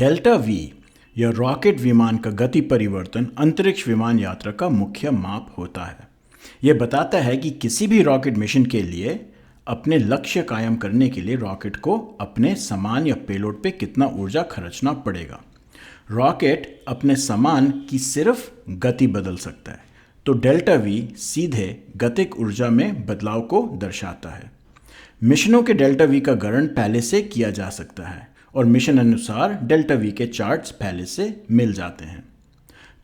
Delta we या rocket विमान का गति परिवर्तन अंतरिक्ष विमान यात्रा का मुख्य माप होता है। यह बताता है कि किसी भी रॉकेट मिशन के लिए अपने लक्ष्य कायम करने के लिए रॉकेट को अपने सामान या पेलोड पे कितना ऊर्जा खर्चना पड़ेगा। रॉकेट अपने सामान की सिर्फ गति बदल सकता है, तो डेल्टा वी सीधे गतिक ऊर्जा में बदलाव को दर्शाता है। मिशनों के डेल्टा वी का गणन पहले से किया जा सकता है और मिशन अनुसार डेल्टा वी के चार्ट्स पहले से मिल जाते हैं।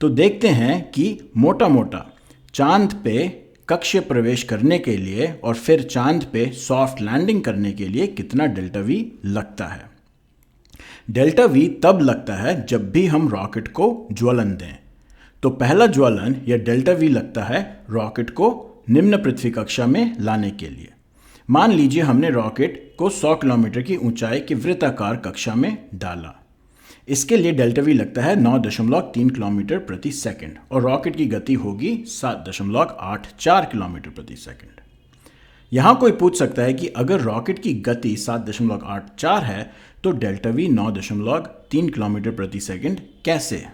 तो देखते हैं कि मोटा मोटा चांद पे कक्षीय प्रवेश करने के लिए और फिर चांद पे सॉफ्ट लैंडिंग करने के लिए कितना डेल्टा वी लगता है। डेल्टा वी तब लगता है जब भी हम रॉकेट को ज्वलन दें। तो पहला ज्वलन या डेल्टा वी लगता है रॉकेट को निम्न पृथ्वी कक्षा में लाने के लिए। मान लीजिए हमने रॉकेट को 100 किलोमीटर की ऊंचाई की वृत्ताकार कक्षा में डाला। इसके लिए डेल्टा वी लगता है 9.3 किलोमीटर प्रति सेकंड और रॉकेट की गति होगी 7.84 किलोमीटर प्रति सेकंड। यहाँ कोई पूछ सकता है कि अगर रॉकेट की गति 7.84 है तो डेल्टा वी 9.3 किलोमीटर प्रति सेकंड कैसे है?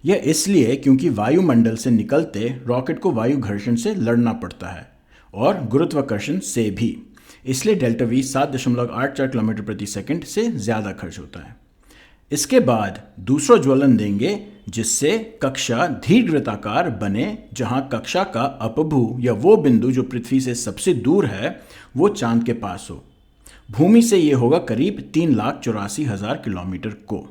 यह इसलिए क्योंकि वायुमंडल से निकलते रॉकेट को वायु घर्षण से लड़ना पड़ता है और गुरुत्वाकर्षण से भी, इसलिए डेल्टा वी 7.84 किलोमीटर प्रति सेकंड से ज़्यादा खर्च होता है। इसके बाद दूसरा ज्वलन देंगे जिससे कक्षा दीर्घवृत्ताकार बने, जहां कक्षा का अपभू या वो बिंदु जो पृथ्वी से सबसे दूर है वो चांद के पास हो। भूमि से ये होगा करीब 3,84,000 किलोमीटर को।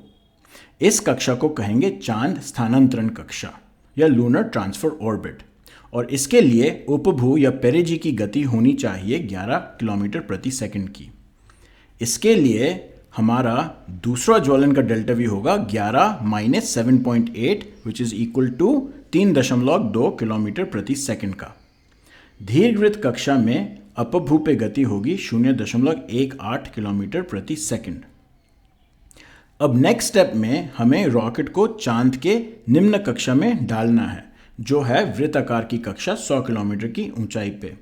इस कक्षा को कहेंगे चांद स्थानांतरण कक्षा या लूनर ट्रांसफर ऑर्बिट और इसके लिए उपभू या पेरिजी की गति होनी चाहिए 11 किलोमीटर प्रति सेकंड की। इसके लिए हमारा दूसरा ज्वलन का डेल्टा वी होगा 11 - 7.8 which is equal to 3.2 kilometre प्रति सेकंड का। दीर्घवृत्त कक्षा में अपभू पे गति होगी 0.18 किलोमीटर प्रति सेकंड। अब नेक्स्ट स्टेप में हमें रॉकेट को चांद के निम्न कक्षा में डालना है जो है वृत्ताकार की कक्षा 100 किलोमीटर की ऊंचाई पे।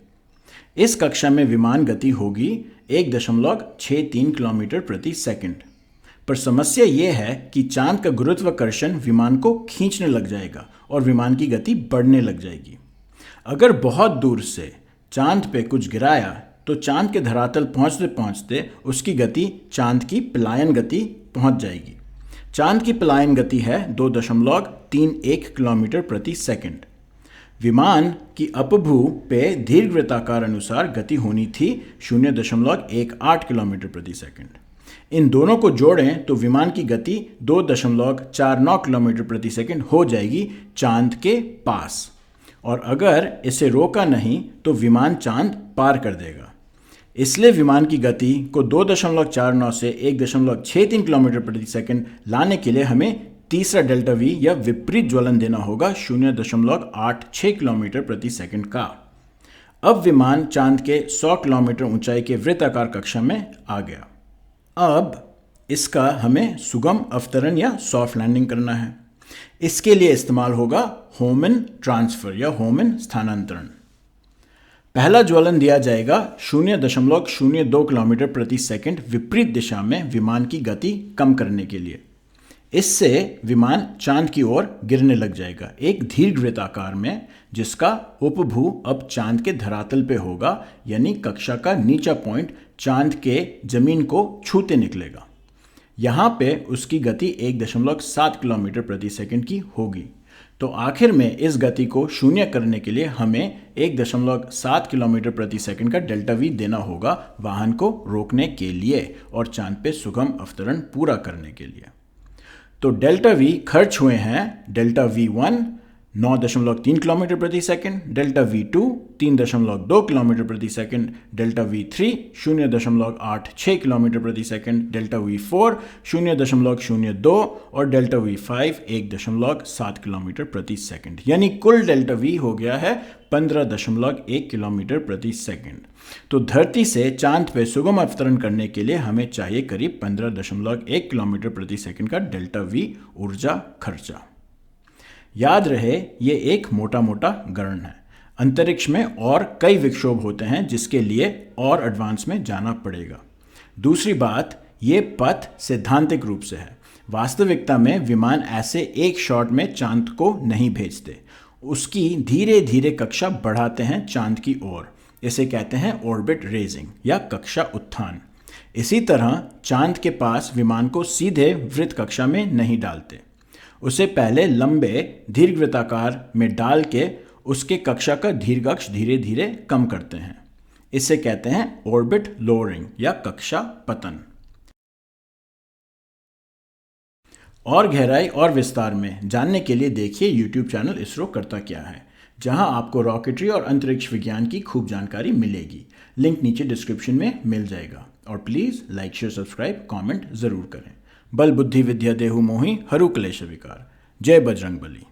इस कक्षा में विमान गति होगी 1.63 किलोमीटर प्रति सेकंड। पर समस्या यह है कि चांद का गुरुत्वाकर्षण विमान को खींचने लग जाएगा और विमान की गति बढ़ने लग जाएगी। अगर बहुत दूर से चांद पे कुछ गिराया तो चांद के धरातल पहुंचते पहुंचते उसकी गति चांद की पलायन गति पहुंच जाएगी। चांद की पलायन गति है 2.31 किलोमीटर प्रति सेकंड। विमान की अपभू पे दीर्घवृत्ताकार अनुसार गति होनी थी 0.18 किलोमीटर प्रति सेकंड। इन दोनों को जोड़ें तो विमान की गति 2.49 किलोमीटर प्रति सेकंड हो जाएगी चांद के पास, और अगर इसे रोका नहीं तो विमान चांद पार कर देगा। इसलिए विमान की गति को 2.49 से 1.63 किलोमीटर प्रति सेकंड लाने के लिए हमें तीसरा डेल्टा वी या विपरीत ज्वलन देना होगा 0.86 किलोमीटर प्रति सेकंड का। अब विमान चांद के 100 किलोमीटर ऊंचाई के वृत्ताकार कक्षा में आ गया। अब इसका हमें सुगम अवतरण या सॉफ्ट लैंडिंग करना है। इसके लिए इस्तेमाल होगा होमन ट्रांसफर या होमन स्थानांतरण। पहला ज्वलन दिया जाएगा 0.02 किलोमीटर प्रति सेकंड विपरीत दिशा में विमान की गति कम करने के लिए। इससे विमान चांद की ओर गिरने लग जाएगा एक दीर्घवृत्ताकार में, जिसका उपभू अब चांद के धरातल पे होगा, यानी कक्षा का नीचा पॉइंट चांद के जमीन को छूते निकलेगा। यहाँ पे उसकी गति 1.7 किलोमीटर प्रति सेकंड की होगी। तो आखिर में इस गति को शून्य करने के लिए हमें 1.7 किलोमीटर प्रति सेकंड का डेल्टा वी देना होगा वाहन को रोकने के लिए और चांद पे सुगम अवतरण पूरा करने के लिए। तो डेल्टा वी खर्च हुए हैं डेल्टा V1 9.3 किलोमीटर प्रति सेकंड, डेल्टा V2 3.2 किलोमीटर प्रति सेकंड, डेल्टा V3 0.86 किलोमीटर प्रति सेकंड, डेल्टा V4 0.02 और डेल्टा V5 1.7 किलोमीटर प्रति सेकंड। यानी कुल डेल्टा V हो गया है 15.1 किलोमीटर प्रति सेकंड। तो धरती से चांद पे सुगम अवतरण करने के लिए हमें चाहिए करीब 15.1 किलोमीटर प्रति सेकंड का डेल्टा V ऊर्जा खर्चा। याद रहे ये एक मोटा मोटा गणन है। अंतरिक्ष में और कई विक्षोभ होते हैं जिसके लिए और एडवांस में जाना पड़ेगा। दूसरी बात, ये पथ सैद्धांतिक रूप से है। वास्तविकता में विमान ऐसे एक शॉट में चांद को नहीं भेजते, उसकी धीरे धीरे कक्षा बढ़ाते हैं चांद की ओर। इसे कहते हैं ऑर्बिट रेजिंग या कक्षा उत्थान। इसी तरह चांद के पास विमान को सीधे वृत्त कक्षा में नहीं डालते, उसे पहले लंबे दीर्घवृत्ताकार में डाल के उसके कक्षा का दीर्घाक्ष धीरे धीरे कम करते हैं। इसे कहते हैं ऑर्बिट लोअरिंग या कक्षा पतन। और गहराई और विस्तार में जानने के लिए देखिए यूट्यूब चैनल इसरो करता क्या है, जहां आपको रॉकेटरी और अंतरिक्ष विज्ञान की खूब जानकारी मिलेगी। लिंक नीचे डिस्क्रिप्शन में मिल जाएगा। और please like share subscribe comment ज़रूर करें। बल बुद्धि विद्या देहु मोहि हरु क्लेश विकार। जय बजरंग बली।